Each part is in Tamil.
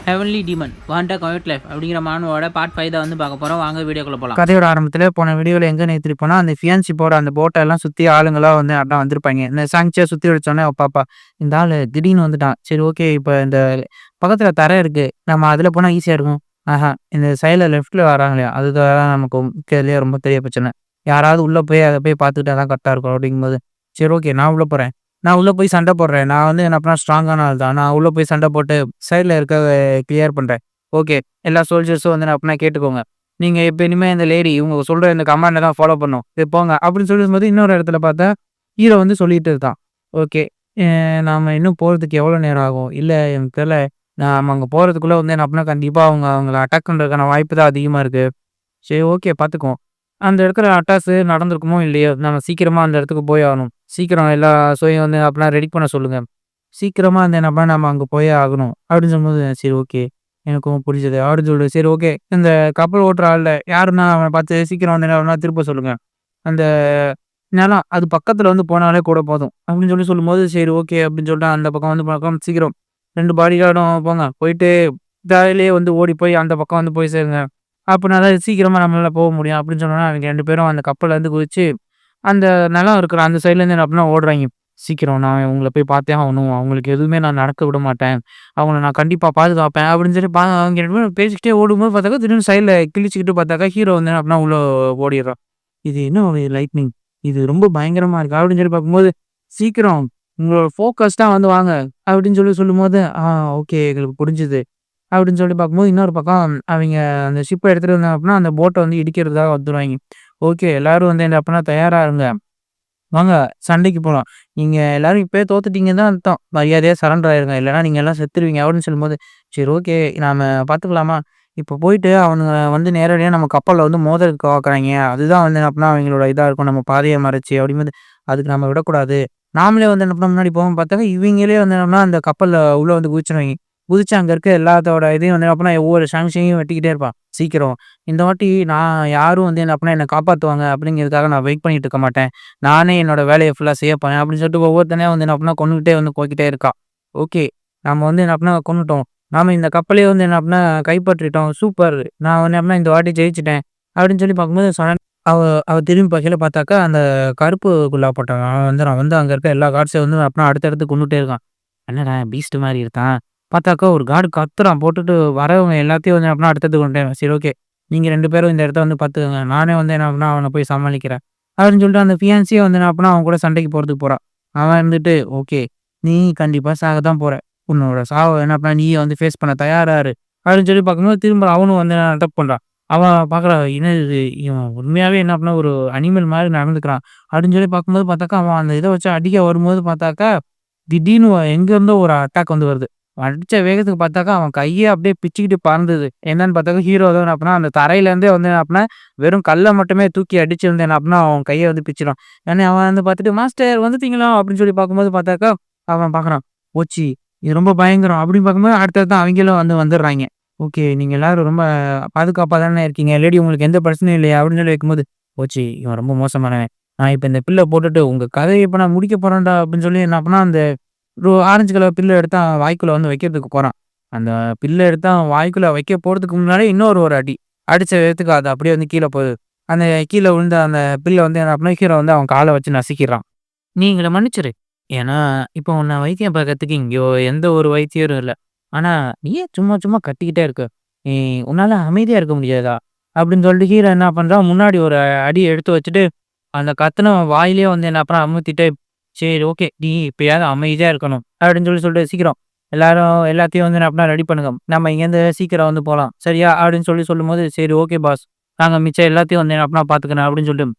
ஹெவன்லி டீமன் வாண்டா கமிட் லைஃப் அப்படிங்கிற மானுவோட பார்ட் 5 தான் வந்து பார்க்க போகிறோம். வாங்க வீடியோக்குள்ள போகலாம். கதையோட ஆரம்பத்தில் போன வீடியோவில் எங்கே நிறுத்திட்டு போனால் அந்த ஃபியான்ஷிப்போட அந்த போட்டை எல்லாம் சுற்றி ஆளுங்களாம் வந்து அதான் வந்திருப்பாங்க. இந்த சாங்சியை சுற்றி வச்சோன்னே பாப்பா இந்த ஆள் திடீர்னு வந்துட்டான். சரி ஓகே, இப்போ இந்த பக்கத்தில் தரை இருக்குது, நம்ம அதில் போனால் ஈஸியாக இருக்கும். இந்த சைடில் லெஃப்ட்டில் வராங்களே அதுதான் நமக்கு முக்கியதுலேயே ரொம்ப பெரிய பிரச்சனை. யாராவது உள்ளே போய் அதை போய் பார்த்துக்கிட்டா தான் கரெக்டாக இருக்கும் அப்படிங்கும்போது சரி ஓகே, நான் உள்ளே போகிறேன். நான் உள்ளே போய் சண்டை போடுறேன். நான் வந்து என்ன பண்ணால் ஸ்ட்ராங்கான ஆள் தான். நான் உள்ளே போய் சண்டை போட்டு சைடில் இருக்க கிளியர் பண்ணுறேன். ஓகே, எல்லா சோல்ஜர்ஸும் வந்து நான் அப்படின்னா கேட்டுக்கோங்க. நீங்க இப்ப இனிமே இந்த லேடி இவங்க சொல்ற இந்த கமாண்ட தான் ஃபாலோ பண்ணும். இது போங்க அப்படின்னு சொல்லும்போது இன்னொரு இடத்துல பார்த்தா ஹீரோ வந்து சொல்லிட்டு இருக்கான். ஓகே, நாம இன்னும் போறதுக்கு எவ்வளோ நேரம் ஆகும்? இல்ல எனக்கு தெரியல. நாம அங்க போறதுக்குள்ள வந்து என்ன அப்படின்னா கண்டிப்பா அவங்கள அட்டாக் பண்றதுக்கான வாய்ப்பு தான் அதிகமா இருக்கு. சரி ஓகே, பார்த்துக்குவோம். அந்த இடத்துல அட்டாக் நடந்திருக்குமோ இல்லையோ, நம்ம சீக்கிரமா அந்த இடத்துக்கு போய் ஆகணும். சீக்கிரம் எல்லா சோயும் வந்து அப்படின்னா ரெடி பண்ண சொல்லுங்க. சீக்கிரமா வந்து என்ன பண்ண நம்ம அங்க போயே ஆகணும் அப்படின்னு சொல்லும்போது சரி ஓகே, எனக்கும் புரிஞ்சது அப்படின்னு சொல்லிட்டு சரி ஓகே, இந்த கப்பல் ஓட்டுற ஆள்ல யாருன்னா அவனை பார்த்து சீக்கிரம் வந்து என்ன திருப்ப சொல்லுங்க. அந்த நிலம் அது பக்கத்துல வந்து போனாலே கூட போதும் அப்படின்னு சொல்லும்போது சரி ஓகே அப்படின்னு சொல்லிட்டு அந்த பக்கம் வந்து பக்கம் சீக்கிரம் 2 பாடி கார்டும் போங்க, போயிட்டு தாயிலே வந்து ஓடி போய் அந்த பக்கம் வந்து போய் சேருங்க. அப்படின்னா தான் சீக்கிரமா நம்மளால போக முடியும் அப்படின்னு சொன்னோன்னா அவங்க 2 பேரும் அந்த கப்பல்ல இருந்து குதிச்சு அந்த நிலம் இருக்கிற அந்த சைட்லேருந்து என்ன அப்படின்னா ஓடுறாங்க. சீக்கிரம் நான் உங்கள போய் பார்த்தே ஆகணும். அவங்களுக்கு எதுவுமே நான் நடக்க விட மாட்டேன். அவங்கள நான் கண்டிப்பா பாதுகாப்பேன் அப்படின்னு சொல்லி அவங்க 2 பேரும் பேசிக்கிட்டே ஓடும்போது பார்த்தாக்கா, திடீர்னு சைட்ல கிழிச்சுக்கிட்டு பார்த்தாக்கா, ஹீரோ வந்து அப்படின்னா உள்ள ஓடிடுறான். இது என்ன ஒரு லைட்னிங்? இது ரொம்ப பயங்கரமா இருக்கு அப்படின்னு சொல்லி பார்க்கும்போது, சீக்கிரம் உங்களோட ஃபோக்கஸ்டா வந்து வாங்க அப்படின்னு சொல்லும்போது, ஓகே எங்களுக்கு புரிஞ்சுது அப்படின்னு சொல்லி பார்க்கும்போது, இன்னொரு பக்கம் அவைங்க அந்த ஷிப்ப எடுத்துட்டு வந்தாங்க அப்படின்னா, அந்த போட்ட வந்து இடிக்கிறதுக்காக வந்துருவாய்ங்க. ஓகே, எல்லாரும் வந்து என்ன அப்படின்னா தயாரா இருங்க. வாங்க சண்டைக்கு போலாம். நீங்க எல்லாரும் இப்பயே தோத்துட்டீங்கன்னு தான் அர்த்தம். மரியாதையா சரண்டர் ஆயிருங்க. இல்லன்னா நீங்க எல்லாம் செத்துருவீங்க அப்படின்னு சொல்லும்போது, சரி ஓகே நாம பார்த்துக்கலாமா? இப்ப போயிட்டு அவனுங்க வந்து நேரடியா நம்ம கப்பல்ல வந்து மோதுறதுக்கு பார்க்குறாய்ங்க. அதுதான் வந்து என்ன பண்ணா அவங்களோட இதா இருக்கும். நம்ம பாதைய மறைச்சு அப்படிங்கும்போது, அதுக்கு நம்ம விடக்கூடாது. நாமளே வந்து என்ன பண்ணோம் முன்னாடி போவோம்னு பார்த்தாக்கா, இவங்களே வந்து என்னன்னா அந்த கப்பல்ல உள்ள வந்து குதிச்சுருவாய்ங்க. குதிச்சு அங்க இருக்க எல்லாத்தோட இதையும் வந்து என்ன பண்ணா ஒவ்வொரு சாங்ஷனையும் வெட்டிக்கிட்டே இருப்பான். சீக்கிரம் இந்த வாட்டி நான் யாரும் வந்து என்ன பண்ணா என்ன காப்பாத்துவாங்க அப்படிங்கிறதுக்காக நான் வெயிட் பண்ணிட்டு இருக்க மாட்டேன். நானே என்னோட வேலைய ஃபுல்லா செய்ய போறேன் அப்படின்னு சொல்லிட்டு ஒவ்வொருத்தனையும் வந்து என்ன பண்ணா கொன்னுகிட்டே வந்து போய்க்கிட்டே இருக்கா. ஓகே, நம்ம வந்து என்ன பண்ணா கொன்னுட்டோம். நாம இந்த கப்பலையே வந்து என்ன பண்ணா கைப்பற்றிட்டோம். சூப்பர். நான் வந்து என்ன இந்த வாட்டி ஜெயிச்சுட்டேன். அப்படின்னு சொல்லி பார்க்கும்போது அவ அவ திரும்பி பார்க்கையில பார்த்தாக்கா, அந்த கருப்பு குல்லா போட்டவன் அவன் வந்து நான் வந்து அங்க இருக்க எல்லா காட்ஸையும் வந்து அப்படின்னா அடுத்தடுத்து கொன்னுட்டே இருக்கான். என்னடா பீஸ்ட் மாரி இருக்கான். பார்த்தாக்கா ஒரு கார்டு கத்துறான் போட்டுட்டு வரவங்க எல்லாத்தையும் வந்து அப்படின்னா அடுத்தடுத்து கொன்னுட்டே இருக்கான். சரி ஓகே, நீங்க 2 பேரும் இந்த இடத்த வந்து பார்த்துக்கங்க. நானே வந்து என்ன அப்படின்னா அவன போய் சமாளிக்கிறேன். அப்படின்னு சொல்லிட்டு அந்த ஃபியான்சியே வந்து என்ன அப்பன்னா அவன் கூட சண்டைக்கு போறதுக்கு போறான். அவன் இருந்துட்டு, "ஓகே, நீ கண்டிப்பா சாக தான் போற. உன்னோட சாவ என்ன பண்ண நீயே வந்து ஃபேஸ் பண்ண தயாரா இரு." அப்படின்னு சொல்லி பார்க்கும்போது திரும்ப அவனும் வந்து அட்டாக் பண்றான். அவன் பார்க்குறான், என்னது இது? இவன் உண்மையாவே என்ன பண்ணா ஒரு அனிமல் மாரி நடந்துக்கிறான். அப்படின்னு சொல்லி பார்க்கும்போது பார்த்தாக்கா, அவன் அந்த இத வச்சு அடிக்க வரும்போது பார்த்தாக்கா, திடீர்னு எங்கேருந்தோ ஒரு அட்டாக் வந்து வருது. அடிச்ச வேகத்துக்கு பார்த்தாக்கா, அவன் கையே அப்படியே பிச்சுக்கிட்டு பறந்தது. என்னன்னு பார்த்தாக்கா, ஹீரோ தான் என்ன பண்ணா, அந்த தரையிலேருந்தே வந்து என்ன பண்ணா, வெறும் கல்ல மட்டுமே தூக்கி அடிச்சு வந்து என்ன பண்ணா, அவன் கைய வந்து பிச்சுட்டான். உடனே அவன் வந்து பார்த்துட்டு, "மாஸ்டர் வந்துட்டீங்களா?" அப்படின்னு சொல்லி பார்க்கும்போது பார்த்தாக்கா, அவன் பார்க்குறான். போச்சு, இது ரொம்ப பயங்கரம் அப்படின்னு பார்க்கும்போது, அடுத்தடுத்து அவைங்களும் வந்து வந்துடுறாய்ங்க. "ஓகே, நீங்க எல்லாரும் ரொம்ப பாதுகாப்பா தானே இருக்கீங்க. லேடி உங்களுக்கு எந்த பிரச்சனையும் இல்லையா?" அப்படின்னு சொல்லி வைக்கும்போது, "போச்சு, இவன் ரொம்ப மோசமானவன். நான் இப்ப இந்த பில்ல போட்டுட்டு, உங்க கதைய இப்ப நான் முடிக்க போறேன்டா" அப்படின்னு சொல்லி என்ன பண்ணா, அந்த ஒரு ஆரஞ்சு கலர் பில்ல எடுத்து அவன் வாய்க்குள்ள வந்து வைக்கிறதுக்கு போறான். அந்த பில்ல எடுத்து அவன் வாய்க்குள்ள வைக்க போறதுக்கு முன்னாடியே இன்னொரு ஒரு அடி. அடிச்ச வேகத்துக்கு அது அப்படியே வந்து கீழ போகுது. அந்த கீழ விழுந்த அந்த பில்ல வந்து என்ன பண்ணா, ஹீரோ வந்து அவன் கால வச்சு நசுக்கிறான். "நீ எங்கள மன்னிச்சிரு. ஏன்னா, இப்போ உன்ன வைத்தியம் பார்க்கறதுக்கு இங்க எந்த ஒரு வைத்தியரும் இல்ல. ஆனா, நீ ஏன் சும்மா சும்மா கத்திக்கிட்டே இருக்க? நீ உன்னால அமைதியா இருக்க முடியாதா?" அப்படின்னு சொல்லிட்டு ஹீரோ என்ன பண்றான், முன்னாடி ஒரு அடி எடுத்து வச்சுட்டு, அந்த கத்துனவன் வாயிலேயே வந்து என்ன அப்புறம் அமுத்திட்டு, "சரி ஓகே. நீ இப்பயாவது அமைதியா இருக்கணும்." அப்படின்னு சொல்லிட்டு, "சீக்கிரம் எல்லாரும் எல்லாத்தையும் வந்து அப்படின்னா ரெடி பண்ணுங்க. நம்ம இங்கேருந்து சீக்கிரம் வந்து போலாம். சரியா?" அப்படின்னு சொல்லும்போது, "சரி ஓகே பாஸ். நாங்க மிச்சம் எல்லாத்தையும் வந்து அப்படின்னா பார்த்துக்கிறேன்." அப்படின்னு சொல்லிட்டு,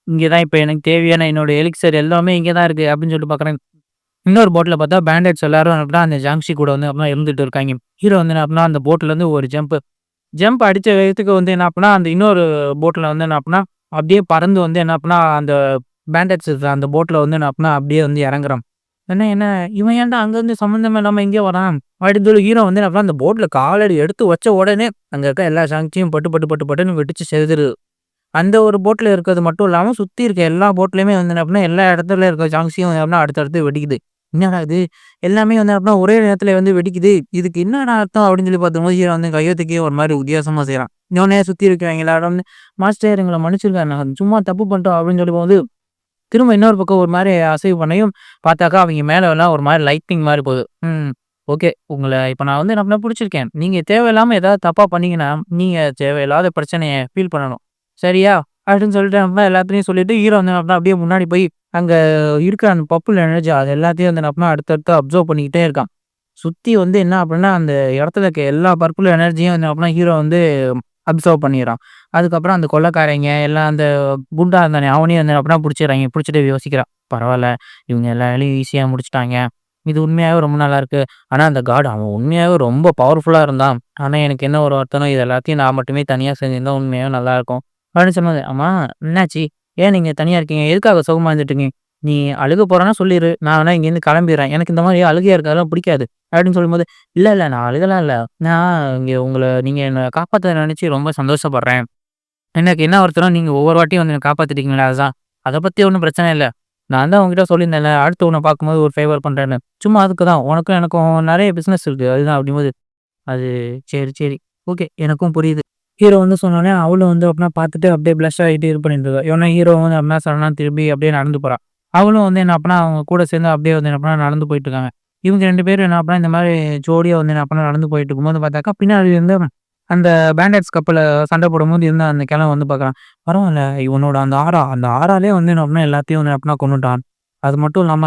இங்கே தான் இப்ப எனக்கு தேவையான என்னோட எலிக்ஸர் எல்லாமே இங்க தான் இருக்கு." அப்படின்னு சொல்லிட்டு பார்க்குறேன். இன்னொரு போட்ல பார்த்தா பேண்டேட்ஸ் எல்லாரும் அப்படின்னா அந்த ஜாங்ஷி கூட வந்து அப்படின்னா இருந்துட்டு இருக்காய்ங்க. ஹீரோ வந்து என்ன அப்படின்னா அந்த போட்லேருந்து ஒரு ஜம்ப் அடிச்ச வேகத்துக்கு வந்து என்ன அப்படின்னா, அந்த இன்னொரு போட்ல வந்து என்ன அப்படின்னா, அப்படியே பறந்து வந்து என்ன அப்படின்னா, அந்த பேண்டேட்ஸ் இருக்கிற அந்த போட்ல வந்து என்ன அப்படின்னா, அப்படியே வந்து இறங்குறான். என்ன இவன் ஏன்டா அங்கருந்து சம்மந்தமே இல்லாம இங்கே வரான்? அப்படின்னு சொல்லி ஹீரோ வந்து என்ன பண்ணான், அந்த போட்ல காலடி எடுத்து வச்ச உடனே, அங்க இருக்க எல்லா சாங்ஷியும் பட்டு பட்டு பட்டு பட்டுன்னு வெடிச்சு செதறுது. அந்த ஒரு போட்ல இருக்கிறது மட்டும் இல்லாம, சுத்தி இருக்க எல்லா போட்லயுமே வந்து என்ன அப்படின்னா, எல்லா இடத்துல இருக்க சாங்ஷியும் என்ன அப்படின்னா அடுத்தடுத்து வெடிக்குது. என்னடா இது! எல்லாமே வந்து அப்படின்னா ஒரே நேரத்துல வந்து வெடிக்குது. இதுக்கு என்னடா அர்த்தம் அப்படின்னு சொல்லி பார்க்கும்போது ஹீரோ வந்து கைய தூக்கி ஒரு மாரி வித்தியாசமா செய்றான். இன்னொன்னே சுத்தி இருக்கிறவங்க எல்லாரும் வந்து, "மாஸ்டர் எங்கள மன்னிச்சிருங்க. நாங்க சும்மா தப்பு பண்ணிட்டோம்" அப்படின்னு சொல்லும்போது, திரும்ப இன்னொரு பக்கம் ஒரு மாரி அசைவு பண்ணயும் பார்த்தாக்கா, அவைங்க மேலலாம் ஒரு மாரி லைட்டிங் மாரி போகுது. ஓகே. உங்கள இப்ப நான் வந்து என்ன பண்ண புடிச்சிருக்கேன். நீங்க தேவையில்லாம ஏதாவது தப்பா பண்ணீங்கன்னா, நீங்க தேவையில்லாத பிரச்சனைய ஃபீல் பண்ணணும். சரியா? அப்படின்னு சொல்லிட்டு நம்ம எல்லாத்தையும் சொல்லிட்டு ஹீரோ வந்து என்ன அப்படியே முன்னாடி போய் அங்க இருக்கிற அந்த பர்பிள் எனர்ஜி அது எல்லாத்தையும் வந்து என்ன அடுத்தடுத்து அப்சர்வ் பண்ணிக்கிட்டே இருக்கான். சுத்தி வந்து என்ன அப்படின்னா, அந்த இடத்துல இருக்க எல்லா பர்பிள் எனர்ஜியும் என்ன அப்படின்னா ஹீரோ வந்து அப்சர்வ் பண்ணிர்றான். அதுக்கப்புறம் அந்த கொள்ளைக்காரய்ங்க எல்லாம் அந்த குண்டா இருந்தானே அவனையும் வந்து அப்படின்னா புடிச்சிடுறாய்ங்க. புடிச்சுட்டு யோசிக்கிறான். பரவால்ல, இவங்க எல்லா வேலையும் ஈஸியா முடிச்சுட்டாங்க. இது உண்மையாவே ரொம்ப நல்லாருக்கு. ஆனா அந்த காட் அவன் உண்மையாவே ரொம்ப பவர்ஃபுல்லா இருந்தான். ஆனா எனக்கு என்ன ஒரு வருத்தம்னா, இது எல்லாத்தையும் நான் மட்டுமே தனியா செஞ்சிருந்தா உண்மையாவே நல்லாருக்கும். அப்படின்னு சொன்னது. ஆமா என்னாச்சு? ஏன் நீங்க தனியா இருக்கீங்க? எதுக்காக சோகமா இருந்துட்டு இருக்கீங்க? நீ அழுக போறன்னா சொல்லிரு. நான் வேணா இங்கேருந்து கிளம்பிர்றேன். எனக்கு இந்த மாரி அழுகையா இருக்கிறதெல்லாம் பிடிக்காது. அப்படின்னு சொல்லும்போது, இல்ல நான் அழுகலாம் இல்ல. நான் இங்க நீங்க என்ன காப்பாத்த நினைச்சு ரொம்ப சந்தோஷப்படுறேன். எனக்கு என்ன வருத்தம்னா, நீங்க ஒவ்வொரு வாட்டியும் வந்து என்ன காப்பாத்திட்டீங்கல்ல அதுதான். அத பத்தி ஒண்ணும் பிரச்சனை இல்ல. நான் தான் உன்கிட்ட சொல்லியிருந்தேன்ல, அடுத்து உன்ன பார்க்கும்போது ஒரு ஃபேவர் பண்றேன்னு. சும்மா அதுக்கு தான். உனக்கும் எனக்கும் நெறைய பிசினஸ் இருக்கு. அதுதான் அப்படிங்கும்போது, அது சரி. ஓகே. எனக்கும் புரியுது. ஹீரோ வந்து சொன்னோனே, அவளும் வந்து அப்படின்னா பார்த்துட்டு அப்படியே ப்ளஷ் ஆகிட்டு இது பண்ணிட்டு இருக்கா. இவனும் ஹீரோ வந்து அப்படின்னா சடனா திரும்பி அப்படியே நடந்து போறா. அவளும் வந்து என்ன அப்படின்னா, அவங்க கூட சேர்ந்து அப்படியே வந்து என்ன பண்ணா நடந்து போயிட்டு இருக்காங்க. இவங்க 2 பேரும் என்ன அப்படின்னா, இந்த மாரி ஜோடியா வந்து என்ன பண்ணா நடந்து போயிட்டு இருக்கும்போது பார்த்தாக்கா, பின்னாடி இருந்து அந்த பேண்டேட்ஸ் கப்பல்ல சண்டை போடும்போது இருந்த அந்த கிழவன் வந்து பார்க்குறான். பரவால்ல இவனோட அந்த ஆறாலே வந்து என்ன அப்படின்னா எல்லாத்தையும் வந்து அப்படின்னா கொன்னுட்டான். அது மட்டும் இல்லாம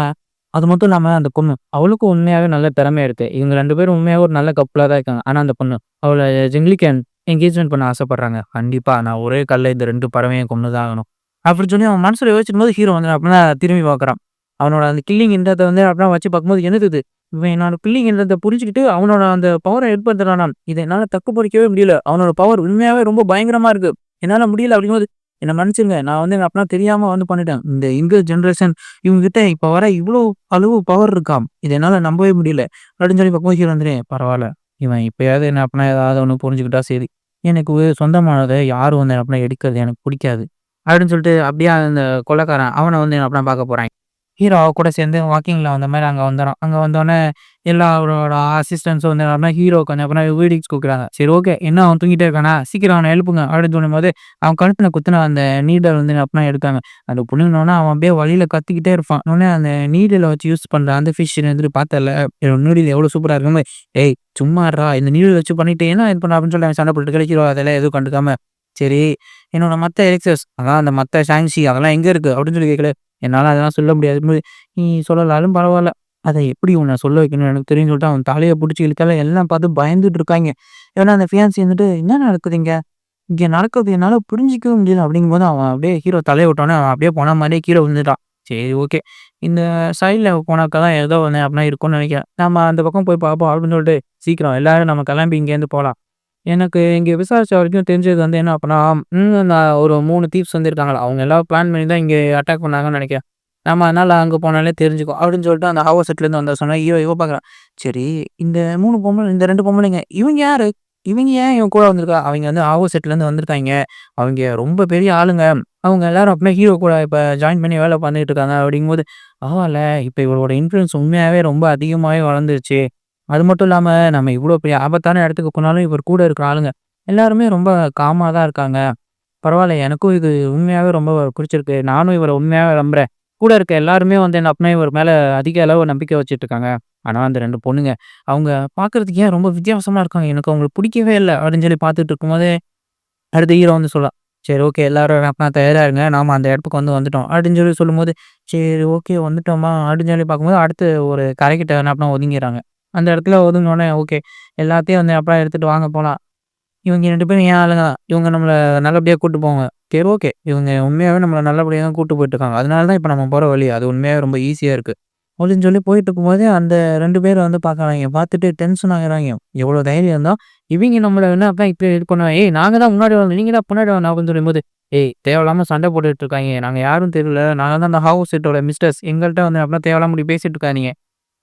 அந்த பொண்ணு. அவளுக்கும் உண்மையாவே நல்ல திறமை இருக்கு. இவங்க 2 பேரும் உண்மையாவே ஒரு நல்ல கப்புலா தான் இருக்காங்க. ஆனா அந்த பொண்ணு, அவள ஜிங்லிகன் என்கேஜ்மென்ட் பண்ண ஆசைப்படுறாங்க. கண்டிப்பா நான் ஒரே கல்ல இந்த 2 பறவையும் கொன்னு தான் ஆகணும். அப்படின்னு சொல்லி அவன் மனசுல யோசிக்கும்போது ஹீரோ வந்து அப்படின்னா திரும்பி பார்க்குறான். அவனோட அந்த கில்லிங் இன்றத வந்து அப்படின்னா வச்சு பார்க்கும்போது என்னது இது? இவன் என்னோட கில்லிங் இன்றத புரிஞ்சுக்கிட்டு அவனோட அந்த பவர வெளிப்படுத்துறானாம். இத என்னால தக்க பிடிக்கவே முடியல. அவனோட பவர் உண்மையாவே ரொம்ப பயங்கரமா இருக்கு. என்னால முடியல அப்படிங்கும்போது, என்ன மன்னிச்சுருங்க. நான் வந்து அப்படின்னா தெரியாம வந்து பண்ணிட்டேன். இந்த யங்கர் ஜெனரேஷன் இவங்ககிட்ட இப்ப வர இவ்ளோ அளவு பவர் இருக்காம். இத என்னால நம்பவே முடியல. அப்படின்னு சொல்லி பார்க்கும்போது ஹீரோ வந்துட்டு, பரவால்ல. இவன் இப்பயாவது என்ன அப்படின்னா ஏதாவது ஒண்ணு புரிஞ்சுக்கிட்டா சரி. எனக்கு சொந்தமானத யாரும் வந்து என்ன அப்படின்னா எடுக்கிறது எனக்கு புடிக்காது. அப்படின்னு சொல்லிட்டு அப்படியே அந்த கொள்ளைக்காரன் அவன வந்து என்ன அப்படின்னா பார்க்க போறான். ஹீரோ அவ கூட சேர்ந்து வாக்கிங்ல வந்த மாரி அங்க வந்துர்றான். அங்க வந்தோனே எல்லா அவரோட அசிஸ்டன்ட்ஸும் வந்து என்ன ஹீரோவுக்கு வந்து அப்புறம் வீடியோஸ் குடுக்குறாங்க. சரி ஓகே. என்ன அவன் தூங்கிட்டே இருக்கானா? சீக்கிரம் அவன எழுப்புங்க அப்படின்னு சொல்லும்போது, அவன் கழுத்துல குத்துன அந்த நீடல் வந்து அப்புறம் எடுக்காங்க. அத புடுங்குனோனே அவன் அப்படியே வலியில கத்திக்கிட்டே இருப்பான். உடனே அந்த நீடில வச்சு யூஸ் பண்ற அந்த ஃபிஷ் வந்துட்டு பார்த்தல்ல, என்னோட நீடில் எவ்வளோ சூப்பரா இருக்குன்னு, "ஏய் சும்மா இருடா! இந்த நீடில் வச்சு பண்ணிட்டு என்ன இது பண்ண" அப்படின்னு சொல்லி அவன் சண்டை போட்டுட்டு ஹீரோ அதெல்லாம் எதுவும் கண்டுக்காம, சரி என்னோட மத்த எலிக்சர்ஸ் அதான் அந்த மத்த ஷாங்ஷி அதெல்லாம் எங்க இருக்கு? அப்படின்னு சொல்லி கேட்கல. என்னால அதெல்லாம் சொல்ல முடியாது. நீ சொல்லலாலும் பரவால்ல. அத எப்படி உன்ன சொல்ல வைக்கணும்னு எனக்கு தெரியும்னு சொல்லிட்டு அவன் தலைய புடிச்சு இழுத்தால எல்லாம் பார்த்து பயந்துட்டு இருக்காய்ங்க. ஏன்னா அந்த ஃபியான்சி வந்துட்டு, "என்ன நடக்குது இங்க? இங்க நடக்குறது என்னால புரிஞ்சுக்கவே முடியல." அப்படிங்கும்போது அவன் அப்படியே ஹீரோ தலைய விட்டோனே அவன் அப்படியே போன மாரியே கீழ விழுந்துட்டான். சரி ஓகே. இந்த சைட்ல போனாக்கா தான் ஏதோ ஒண்ணு அப்படின்னா இருக்கும்னு நெனைக்கிறேன். நம்ம அந்த பக்கம் போய் பார்ப்போம் அப்படின்னு சொல்லிட்டு, "சீக்கிரம் எல்லாரும் நம்ம கிளம்பி இங்கேருந்து போலாம்." எனக்கு இங்க விசாரிச்ச வரைக்கும் தெரிஞ்சது வந்து என்ன அப்பன்னா, நான் ஒரு 3 தீவ்ஸ் வந்து இருக்காங்களாம். அவங்க எல்லாம் பிளான் பண்ணி தான் இங்க அட்டாக் பண்ணாங்கன்னு நெனைக்கிறேன். நம்ம அதனால அங்க போனாலே தெரிஞ்சுக்கும். அப்படின்னு சொல்லிட்டு அந்த ஹாவோ செட்லேருந்து வந்தா சொன்னா, இவ பார்க்குறா. சரி இந்த 3 பொம்பள இந்த 2 பொம்பளைங்க, இவங்க யாரு? இவங்க ஏன் இவன் கூட வந்திருக்கா? அவைங்க வந்து ஆவோ செட்லேருந்து வந்திருக்காய்ங்க. அவைங்க ரொம்ப பெரிய ஆளுங்க. அவங்க எல்லாரும் அப்படியே ஹீரோ கூட இப்ப ஜாயின் பண்ணி வேலை பண்ணிட்டு இருக்காங்க. அப்படிங்கும்போது, பரவால்ல இப்ப இவரோட இன்ஃப்ளூயன்ஸ் உண்மையாவே ரொம்ப அதிகமாவே வளர்ந்துருச்சு. அது மட்டும் இல்லாம, நம்ம இவ்ளோ பெரிய ஆபத்தான இடத்துக்கு போனாலும், இவர் கூட இருக்கிற ஆளுங்க எல்லாருமே ரொம்ப காமா தான் இருக்காங்க. பரவால்ல, எனக்கும் இது உண்மையாவே ரொம்ப புடிச்சிருக்கு. நானும் இவர உண்மையாவே நம்புறேன். கூட இருக்க எல்லாருமே வந்து என்ன அப்பன்னா இவர் மேல அதிக அளவு நம்பிக்கை வச்சுட்டு இருக்காங்க. ஆனா, அந்த 2 பொண்ணுங்க, அவங்க பார்க்கறதுக்கு ஏன் ரொம்ப வித்தியாசமா இருக்காங்க. எனக்கு அவங்கள புடிக்கவே இல்ல. அப்படின்னு சொல்லி பார்த்துட்டு இருக்கும்போதே, அடுத்து ஹீரோ வந்து சொல்றான். சரி ஓகே. எல்லாரும் அப்பனா தயாரா இருங்க. நாம அந்த இடத்துக்கு வந்துட்டோம். அப்படின்னு சொல்லி சொல்லும்போது, சரி ஓகே வந்துட்டோமா? அப்படின்னு சொல்லி பார்க்கும்போது, அடுத்து ஒரு கரைக்கிட்ட அப்பனா ஒதுங்கிறாங்க. அந்த இடத்துல ஒதுங்குனோனே, ஓகே. எல்லாத்தையும் வந்து அப்பா எடுத்துட்டு வாங்க போலாம். இவங்க 2 பேரும் என் ஆளுங்க தான். இவங்க நம்மள நல்லபடியா கூட்டு போவாங்க. சரி ஓகே. இவங்க உண்மையாவே நம்மள நல்லபடியா தான் கூட்டு போயிட்டுருக்காங்க. அதனால தான் இப்ப நம்ம போற வழி. அது உண்மையாவே ரொம்ப ஈஸியா இருக்கு. அப்படின்னு சொல்லி போயிட்டுருக்கும்போதே, அந்த 2 பேரும் வந்து பார்க்குறாய்ங்க. பார்த்துட்டு டென்ஷன் ஆகுறாய்ங்க. எவ்வளோ தைரியம் இருந்தா, இவிங்க நம்மள என்ன அப்ப இப்படி இது பண்ணுவாங்க. "ஏய் நாங்க தான் முன்னாடி வரணும். நீங்க தான் பின்னாடி வரணும்." அப்படின்னு சொல்லும்போது, "ஏய் தேவையில்லாம சண்டை போட்டுட்டு இருக்காய்ங்க. நாங்க யாரும் தெரியல. நாங்க தான் அந்த ஹவுஸ் செட்டோட மிஸ்டர்ஸ். எங்கள்ட்ட வந்து அப்படின்னா தேவையில்லாம இப்படி பேசிட்டு இருக்காதீங்க."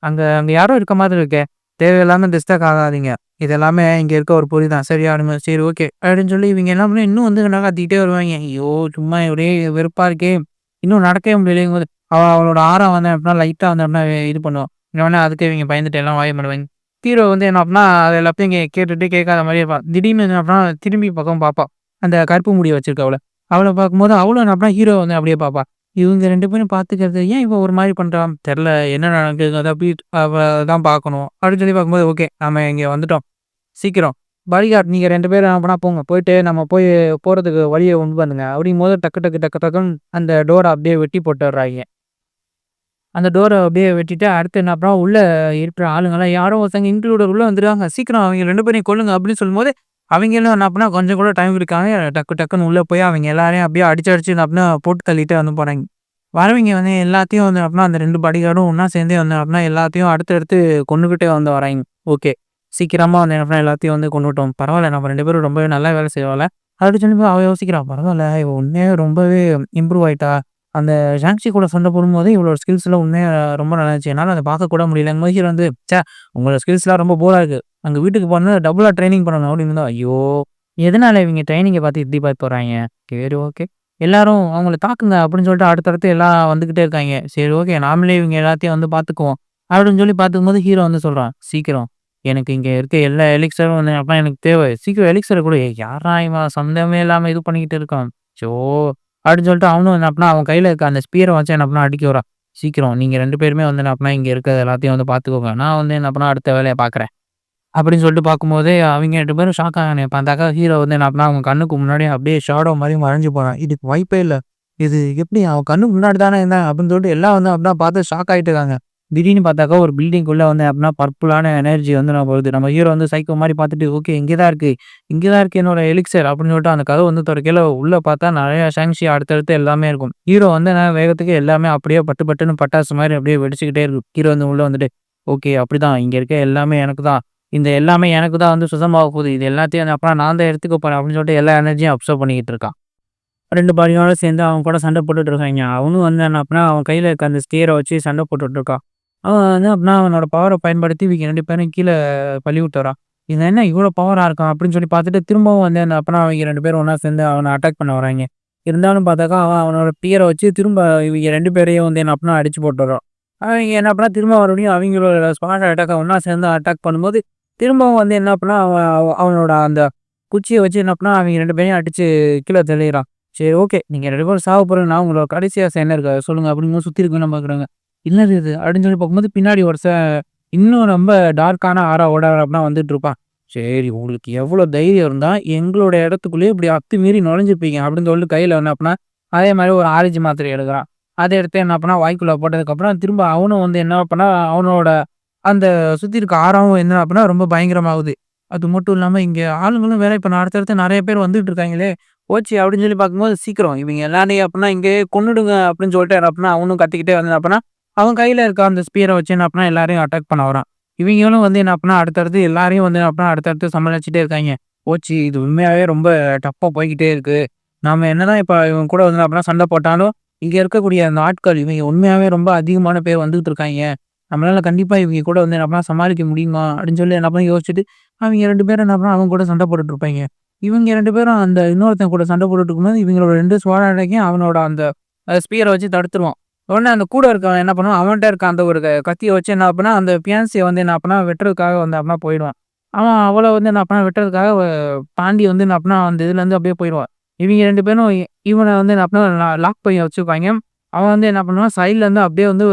அங்க அங்க யாரோ இருக்க மாதிரி இருக்கே. தேவையில்லாம டிஸ்ட்ராக்ட் ஆகாதீங்க. இது எல்லாமே இங்க இருக்க ஒரு பொறி தான். சரியா? அப்படிங்கும்போது, சரி ஓகே. அப்படின்னு சொல்லி இவங்க என்ன இன்னும் வந்து நல்லா கத்திக்கிட்டே வருவாய்ங்க. ஐயோ! சும்மா ஒரே வெறுப்பா இருக்கே. இன்னும் நடக்கவே முடியலைங்கும்போது, அவளோட ஆரா வந்து அப்படின்னா லைட்டா வந்து அப்படின்னா இது பண்ணுவான். உடனே அதுக்கு இவங்க பயந்துட்டு எல்லாம் வாய மூடுவாங்க. ஹீரோ வந்து என்ன அப்படின்னா அது எல்லாத்தையும் கேட்டுட்டு கேட்காத மாரியே இருப்பான். திடீர்னு என்ன அப்படின்னா திரும்பி பக்கம் பார்ப்பான். அந்த கருப்பு முடிய வச்சிருக்கவள. அவள பார்க்கும்போது அவளும் என்ன அப்படின்னா ஹீரோ வந்து அப்படியே பார்ப்பா. இவங்க 2 பேரும் பார்த்துக்கிறது ஏன் இவன் ஒரு மாரி பண்றான் தெர்ல. என்ன நடக்குது அத போய் அவ தான் பார்க்கணும். அப்படின்னு சொல்லி பார்க்கும்போது ஓகே நாம இங்க வந்துட்டோம். சீக்கிரம் பாடிகார்ட் நீங்க 2 பேரும் என்ன பண்ணா போங்க. போயிட்டு நம்ம போய் போறதுக்கு வழிய உண்டு பண்ணுங்க. அப்படிங்கும்போது டக்கு டக்கு டக்கு டக்குன்னு அந்த டோர அப்படியே வெட்டி போட்டுர்றாய்ங்க. அந்த டோர அப்படியே வெட்டிட்டு அடுத்து என்ன அப்புறம் உள்ள இருக்கிற ஆளுங்கலாம் யாரோ ஒருத்தங்க இன்ட்ரூடர் உள்ள வந்துருக்காங்க. சீக்கிரம் அவங்க 2 பேரையும் கொல்லுங்க அப்படின்னு சொல்லும்போது, அவைங்களும் என்ன பண்ணா கொஞ்சம் கூட டைம் எடுக்காம டக்கு டக்குன்னு உள்ள போய் அவங்க எல்லாரையும் அப்படியே அடிச்சு அடிச்சு என்ன பண்ணா போட்டு தள்ளிட்டு வந்து போறாய்ங்க. வரவைங்க வந்து எல்லாத்தையும் வந்து அப்படின்னா அந்த 2 பாடிகார்டும் ஒண்ணா சேர்ந்தே வந்து அப்படின்னா எல்லாத்தையும் அடுத்தடுத்து கொன்னுகிட்டே வந்து வராய்ங்க. ஓகே. சீக்கிரமா வந்து என்ன பண்ணா எல்லாத்தையும் வந்து கொன்னுட்டோம். பரவால்ல நம்ம 2 பேரும் ரொம்பவே நல்லா வேலை செய்வோம்ல. அப்படி சொல்லும்போது அவ யோசிக்கிறா, பரவால்ல இவ உண்மையாவே ரொம்பவே இம்ப்ரூவ் ஆயிட்டா. அந்த ஷாங்ஷி கூட சண்டை போடும்போது இவளோட ஸ்கில்ஸ்லாம் உண்மையா ரொம்ப நல்லா இருந்துச்சு. என்னால அத பார்க்க கூட முடியலங்கும்போது ஹீரோ வந்து, உங்களோட ஸ்கில்ஸ்லாம் ரொம்ப போரா இருக்கு. அங்க வீட்டுக்கு போனா டபுளா ட்ரெய்னிங் பண்ணணும்" அப்படின்னு இருந்தா, ஐயோ! எதனால இவங்க ட்ரெய்னிங்க பார்த்து இப்படி பார்த்து போறாய்ங்க? சரி ஓகே. எல்லாரும் அவங்கள தாக்குங்க அப்படின்னு சொல்லிட்டு அடுத்தடுத்து எல்லாம் வந்துகிட்டே இருக்காய்ங்க. சரி ஓகே நாமளே இவங்க எல்லாத்தையும் வந்து பார்த்துக்குவோம். அப்படின்னு சொல்லி பார்த்துக்கும்போது ஹீரோ வந்து சொல்றான், "சீக்கிரம் எனக்கு இங்க இருக்க எல்லா எலிக்ஸரும் வந்து அப்ப எனக்கு தேவை. சீக்கிரம் எலிக்ஸர குடு." யார்றா இவன் சம்மந்தமே இல்லாம இது பண்ணிக்கிட்டு இருக்கான். ச்சோ! அப்படின்னு சொல்லிட்டு அவனும் என்ன பண்ணான், அவன் கையில இருக்க அந்த ஸ்பியர வச்சு என்ன பண்ணான் அடிக்க வரான். "சீக்கிரம் நீங்க 2 பேருமே வந்து என்ன பண்ணா இங்க இருக்கிறது எல்லாத்தையும் வந்து பார்த்துக்கோங்க. நான் வந்து என்ன பண்ணா அடுத்த வேலைய பார்க்குறேன்." அப்படின்னு சொல்லிட்டு பார்க்கும்போதே, அவிங்க 2 பேரும் ஷாக் ஆகானுங்க. பார்த்தாக்கா ஹீரோ வந்து என்ன பண்ணா, அவங்க கண்ணுக்கு முன்னாடியே அப்படியே ஷேடோ மாரி மறைஞ்சு போறான். இதுக்கு வாய்ப்பே இல்ல. இது எப்படி அவன் கண்ணுக்கு முன்னாடி தானே இருந்தான் அப்படின்னு சொல்லிட்டு எல்லாம் வந்து அப்படின்னா பார்த்து ஷாக் ஆயிட்டு இருக்காங்க. திடீர்னு பார்த்தாக்கா ஒரு பில்டிங்குள்ள வந்து அப்படின்னா பர்ப்பிளான எனர்ஜி வந்து நம்ம வருது. நம்ம ஹீரோ வந்து சைக்கோ மாரி பார்த்துட்டு, "ஓகே இங்க தான் இருக்கு. இங்க தான் இருக்கு என்னோட எலிக்ஸர்" அப்படின்னு சொல்லிட்டு அந்த கதவ வந்து தொறக்கையில உள்ள பார்த்தா நெறைய ஷாங்ஷி அடுத்தடுத்து எல்லாமே இருக்கும். ஹீரோ வந்து என்ன வேகத்துக்கு எல்லாமே அப்படியே பட்டு பட்டுன்னு பட்டாசு மாரி அப்படியே வெடிச்சுக்கிட்டே இருக்கு. ஹீரோ வந்து உள்ள வந்துட்டு, "ஓகே அப்படிதான். இங்க இருக்க எல்லாமே எனக்கு தான். இந்த எல்லாமே எனக்கு தான் வந்து சுத்தமாக போகுது. இது எல்லாத்தையும் அப்புறம் நான் தான் எடுத்துக்க போறேன்" அப்படின்னு சொல்லிட்டு எல்லா எனர்ஜியும் அப்சர்வ் பண்ணிக்கிட்டு இருக்கான். 2 பாடியோட சேர்ந்து அவன் கூட சண்டை போட்டுட்டு இருக்காய்ங்க. அவனும் வந்து என்ன அப்படின்னா, அவன் கையில இருக்க அந்த ஸ்டியர வச்சு சண்டை போட்டுட்டு இருக்கான். அவன் வந்து அப்படின்னா அவனோட பவர பயன்படுத்தி இவங்க 2 பேரையும் கீழ தள்ளி விட்டுறான். இவன் என்ன இவ்வளோ பவரா இருக்கான் அப்படின்னு சொல்லி பார்த்துட்டு திரும்பவும் வந்து என்ன அப்படின்னா அவங்க 2 பேரும் ஒண்ணா சேர்ந்து அவன அட்டாக் பண்ண வராய்ங்க. இருந்தாலும் பார்த்தாக்கா அவன் அவனோட பியர வச்சு திரும்ப இவங்க 2 பேரையும் வந்து என்ன அப்படின்னா அடிச்சு போட்டுறான். அவைங்க என்ன பண்ணா திரும்ப மறுபடியும் அவைங்களோட ஸ்குவாட் அட்டாக்க ஒண்ணா சேர்ந்து அட்டாக் பண்ணும்போது, திரும்பவும் வந்து என்ன பண்ணா அவனோட அந்த குச்சிய வச்சு என்ன பண்ணா அவைங்க 2 பேரையும் அடிச்சு கீழ தள்ளிறான். சரி ஓகே. நீங்க 2 பேரும் சாவ போறீங்க. நான் உங்களோட கடைசி ஆசை என்ன இருக்கு? அத சொல்லுங்க அப்படிங்கும்போது சுத்தி இருக்கவங்கலாம் பார்க்குறாங்க. என்னது இது? அப்படின்னு சொல்லி பார்க்கும்போது பின்னாடி ஒருத்தன் இன்னும் ரொம்ப டார்க்கான ஆராவோட அப்படின்னா வந்துட்டு இருப்பான். சரி உங்களுக்கு எவ்வளோ தைரியம் இருந்தா எங்களோட இடத்துக்குள்ளேயே இப்படி அத்துமீறி நுழைஞ்சிருப்பீங்க அப்படின்னு சொல்லிட்டு கையில என்ன பண்ணா, அதே மாரி ஒரு ஆரஞ்சு மாத்திரை எடுக்குறான். அத எடுத்து என்ன பண்ணா வாய்க்குள்ள போட்டதுக்கப்புறம் திரும்ப அவனும் வந்து என்ன பண்ணா, அவனோட அந்த சுத்தி இருக்க ஆறாவும் என்ன அப்படின்னா ரொம்ப பயங்கரமாவுது. அது மட்டும் இல்லாம இங்க ஆளுங்களும் வேற இப்ப அடுத்தடுத்து நெறைய பேர் வந்துட்டு இருக்காங்களே! போச்சு அப்படின்னு சொல்லி பார்க்கும்போது, சீக்கிரம் இவங்க எல்லாரையும் அப்பன்னா இங்கேயே கொன்னுடுங்க அப்படின்னு சொல்லிட்டு என்ன அப்பன்னா அவனும் கத்திக்கிட்டே வந்து அப்பன்னா, அவன் கையில இருக்க அந்த ஸ்பியர வச்சு என்ன அப்பன்னா எல்லாரையும் அட்டாக் பண்ண வரான். இவங்களும் வந்து என்ன அப்பன்னா அடுத்தடுத்து எல்லாரையும் வந்து அப்பன்னா அடுத்தடுத்து சமாளிச்சுட்டே இருக்காய்ங்க. போச்சு இது உண்மையாவே ரொம்ப டஃப்பா போய்க்கிட்டே இருக்கு. நாம என்னதான் இப்ப இவன் கூட வந்து அப்பன்னா சண்டை போட்டாலும், இங்க இருக்கக்கூடிய அந்த ஆட்கள் இவங்க உண்மையாவே ரொம்ப அதிகமான பேர் வந்துட்டு இருக்காய்ங்க. நம்மளால கண்டிப்பா இவங்க கூட வந்து என்ன பண்ணா சமாளிக்க முடியுமா? அப்படின்னு சொல்லி என்ன பண்ண யோசிச்சுட்டு, அவிங்க 2 பேரும் என்ன பண்ணா அவங்க கூட சண்டை போட்டுட்டு இருப்பாய்ங்க. இவங்க 2 பேரும் அந்த இன்னொருத்தன் கூட சண்டை போட்டுட்டு இருக்கும்போது, இவங்களோட 2 ஸ்வாட் அட்டாக்கையும் அவனோட அந்த ஸ்பியர வச்சு தடுத்துருவான். உடனே அந்த கூட இருக்கவன் என்ன பண்ணுவான், அவன்ட்ட இருக்க அந்த ஒரு கத்திய வச்சு என்ன பண்ணா, அந்த ஃபியான்சிய வந்து என்ன பண்ணா வெட்டுறதுக்காக வந்து அப்பனா போயிடுவான். அவன் அவள வந்து என்ன பண்ணா வெட்டுறதுக்காக தாண்டி வந்து என்ன பண்ணா அந்த இதுலேருந்து அப்படியே போயிருவான். இவங்க 2 பேரும் இவன வந்து என்ன பண்ணா லாக் பண்ணி வச்சுப்பாய்ங்க. அவன் வந்து என்ன பண்ணுவான், சைட்லேருந்து அப்படியே வந்து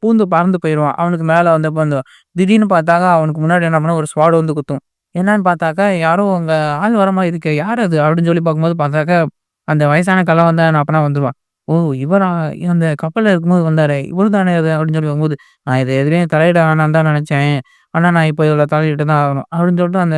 பூந்து பறந்து போயிருவான். அவனுக்கு மேல வந்து வந்து திடீர்னு பார்த்தாக்கா, அவனுக்கு முன்னாடி என்ன பண்ணும் ஒரு ஸ்வாட் வந்து குத்தும். என்னன்னு பார்த்தாக்கா, யாரோ அங்க ஆள் வர மாரி இருக்கே! யார் அது? அப்படின்னு சொல்லி பார்க்கும்போது பார்த்தாக்கா, அந்த வயசான கெழவன் வந்து அப்பனா வந்துருவான். ஓ! இவரா? அந்த கப்பல்ல இருக்கும்போது வந்தாரே! இவரு தானே அது? அப்படின்னு சொல்லி வரும்போது, நான் இது எதுலயும் தலையிட வேணான்னு தான் நெனச்சேன். ஆனா நான் இப்ப இதுல தலையிட்டு தான் ஆகணும். அப்படின்னு சொல்லிட்டு அந்த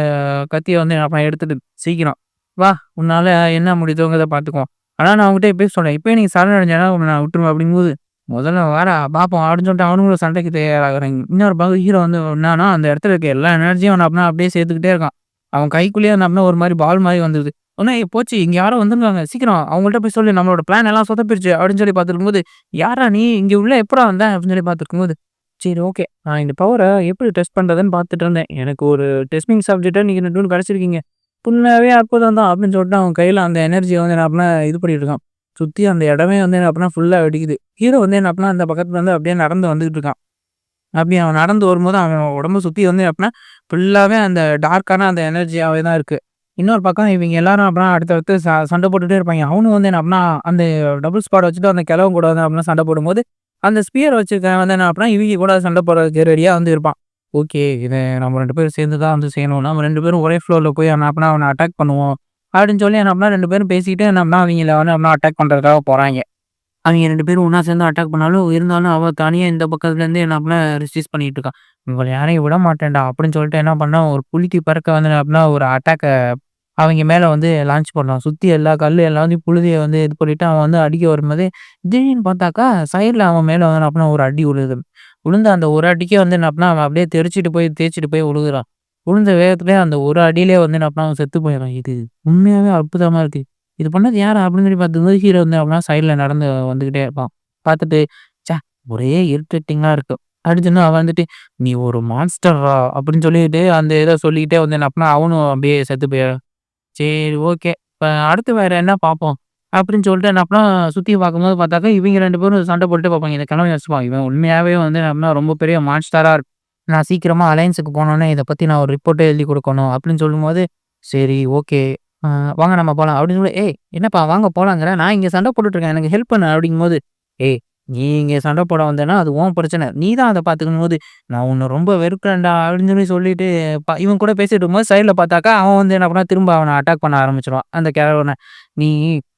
கத்திய வந்து அப்ப எடுத்துட்டு, சீக்கிரம் வா! உன்னால என்ன முடியுதோங்கிறத பார்த்துக்குவோம். ஆனா நான் உன்கிட்ட இப்பயே சொல்றேன். இப்பயே நீ சரணடைஞ்சேன்னா உன்ன நான் விட்டுருவேன் அப்படிங்கும்போது, முதல்ல வாடா பார்ப்போம் அப்படின்னு சொல்லிட்டு அவனுங்களும் சண்டைக்கு தயாராகுறாங்க. இன்னொரு பக்கம் ஹீரோ வந்து என்னான்னா, அந்த இடத்துல இருக்க எல்லா எனர்ஜியும் அவன அப்பனா அப்படியே சேர்த்துக்கிட்டே இருக்கான். அவன் கைக்குள்ளேயே என்ன அப்பனா ஒரு மாரி பால் மாரி வந்துருது. உடனே போச்சு இங்க யாரோ வந்திருக்காங்க. சீக்கிரம் அவங்கள்ட்ட போய் சொல்லு நம்மளோட பிளான் எல்லாம் சொதப்பிருச்சு அப்படின்னு சொல்லி பார்த்துருக்கும்போது, யார்றா நீ? இங்க உள்ள எப்புட்றா வந்த? அப்படின்னு சொல்லி பார்த்துருக்கும்போது, சரி ஓகே. நான் இந்த பவர எப்படி டெஸ்ட் பண்றதுன்னு பார்த்துட்டு இருந்தேன். எனக்கு ஒரு டெஸ்டிங் சப்ஜெக்ட்டா நீங்க 2 பேரும் கிடைச்சிருக்கீங்க. உண்மையாவே அற்புதம் தான் அப்படின்னு சொல்லிட்டு அவன் கையில அந்த எனர்ஜிய வந்து என்ன பண்ணேன் இது பண்ணிட்டு இருக்கான். சுத்தி அந்த இடமே வந்து என்ன அப்படின்னா ஃபுல்லா வெடிக்குது. ஹீரோ வந்து என்ன அப்படின்னா அந்த பக்கத்துல வந்து அப்படியே நடந்து வந்துகிட்டு இருக்கான். அப்படி அவன் நடந்து வரும்போது அவன் உடம்ப சுத்தி வந்து அப்படின்னா ஃபுல்லாவே அந்த டார்க்கான அந்த எனர்ஜியாவே தான் இருக்கு. இன்னொரு பக்கம் இவங்க எல்லாரும் அப்படின்னா அடுத்தடுத்து சண்டை போட்டுட்டே இருப்பாங்க. அவனும் வந்து என்ன அப்படின்னா அந்த டபுள் ஸ்குவாட் வச்சுட்டு அந்த கிழவன் கூட வந்து அப்படின்னா சண்டை போடும்போது, அந்த ஸ்பியர் வச்சிருக்கவன் வந்து என்ன அப்படின்னா இவங்க கூட சண்டை போடுறதுக்கு ரெடியா வந்து இருப்பான். ஓகே. இத நம்ம 2 பேரும் சேர்ந்து தான் வந்து செய்யணும். நம்ம 2 பேரும் ஒரே ஃப்ளோர்ல போய் என்ன அப்படின்னா அவன அட்டாக் பண்ணுவோம். அப்படின்னு சொல்லி என்ன அப்படின்னா 2 பேரும் பேசிக்கிட்டு என்ன அப்படின்னா அவங்கள வந்து அப்படின்னா அட்டாக் பண்றதுக்காக போறாய்ங்க. அவிங்க 2 பேரும் ஒண்ணா சேர்ந்து அட்டாக் பண்ணாலும், இருந்தாலும் அவ தனியா இந்த பக்கத்துலேருந்து என்ன பண்ணா ரெசிஸ்ட் பண்ணிட்டு இருக்கா. "இவங்கள யாரையும் விட மாட்டேன்டா" அப்படின்னு சொல்லிட்டு என்ன பண்ணான், ஒரு புலிக்கு பறக்க வந்து அப்படின்னா ஒரு அட்டாக்க அவைங்க மேல வந்து லான்ச் பண்ணான். சுத்தி எல்லா கல்லு எல்லாத்தையும் புழுதிய வந்து இது பண்ணிட்டு அவன் வந்து அடிக்க வரும்போது, திடீர்னு பார்த்தாக்கா சைடுல அவன் மேல வந்து அப்படின்னா ஒரு அடி விழுது. விழுந்த அந்த ஒரு அடிக்கே வந்து என்ன அப்படின்னா, அவன் அப்படியே தெறிச்சுட்டு போய் தேய்ச்சுட்டு போய் விழுகுறான். விழுந்த வேகத்திலேயே அந்த ஒரு அடியிலேயே வந்து என்ன அப்படின்னா அவன் செத்து போயிடுறான். இது உண்மையாவே அற்புதமா இருக்கு. இது பண்ணது யாரு? அப்படின்னு சொல்லி பார்க்கும்போது, ஹீரோ வந்து அப்படின்னா சைடுல நடந்து வந்துகிட்டே இருப்பான். பார்த்துட்டு, ச்சே! ஒரே இரிட்டேட்டிங்கா இருக்கு. அப்படின்னு சொன்னா அவன் வந்துட்டு, "நீ ஒரு மான்ஸ்டர்ரா" அப்படின்னு சொல்லிட்டு அந்த இத சொல்லிக்கிட்டே வந்து என்ன பண்ணான், அவனும் அப்படியே செத்து போயிடுறான். சரி ஓகே. இப்ப அடுத்து வேற என்ன பார்ப்போம்? அப்படின்னு சொல்லிட்டு என்ன பண்ணா, சுத்தி பார்க்கும்போது பார்த்தாக்கா, இவங்க 2 பேரும் சண்டை போட்டுட்டே பார்ப்பாங்க. இந்த கிழவன் யோசிப்பான், இவன் உண்மையாவே வந்து அப்படின்னா ரொம்ப பெரிய மான்ஸ்டரா இருக்கு. நான் சீக்கிரமா அலையன்ஸுக்கு போனோனே, இத பத்தி நான் ஒரு ரிப்போர்ட்டே எழுதி குடுக்கணும் அப்படின்னு சொல்லும்போது, சரி ஓகே. அ வாங்க நம்ம போலாம் அப்படின்னு சொல்லி, "ஏய் என்னப்பா வாங்க போலாங்கிறேன். நான் இங்க சண்டை போட்டுட்டு இருக்கேன். எனக்கு ஹெல்ப் பண்ணு" அப்படிங்கும்போது, "ஏய் நீ இங்க சண்டை போட வந்தேன்னா, அது உன் பிரச்சனை. நீ தான் அத பார்த்துக்கணும்போது, நான் உன்ன ரொம்ப வெறுக்கிறேன்டா" அப்படின்னு சொல்லி சொல்லிட்டு, இவன் கூட பேசிட்டு இருக்கும்போது சைடுல பார்த்தாக்கா, அவன் வந்து என்ன பண்ணான், திரும்ப அவன அட்டாக் பண்ண ஆரம்பிச்சுருவான். அந்த கிழவன. "நீ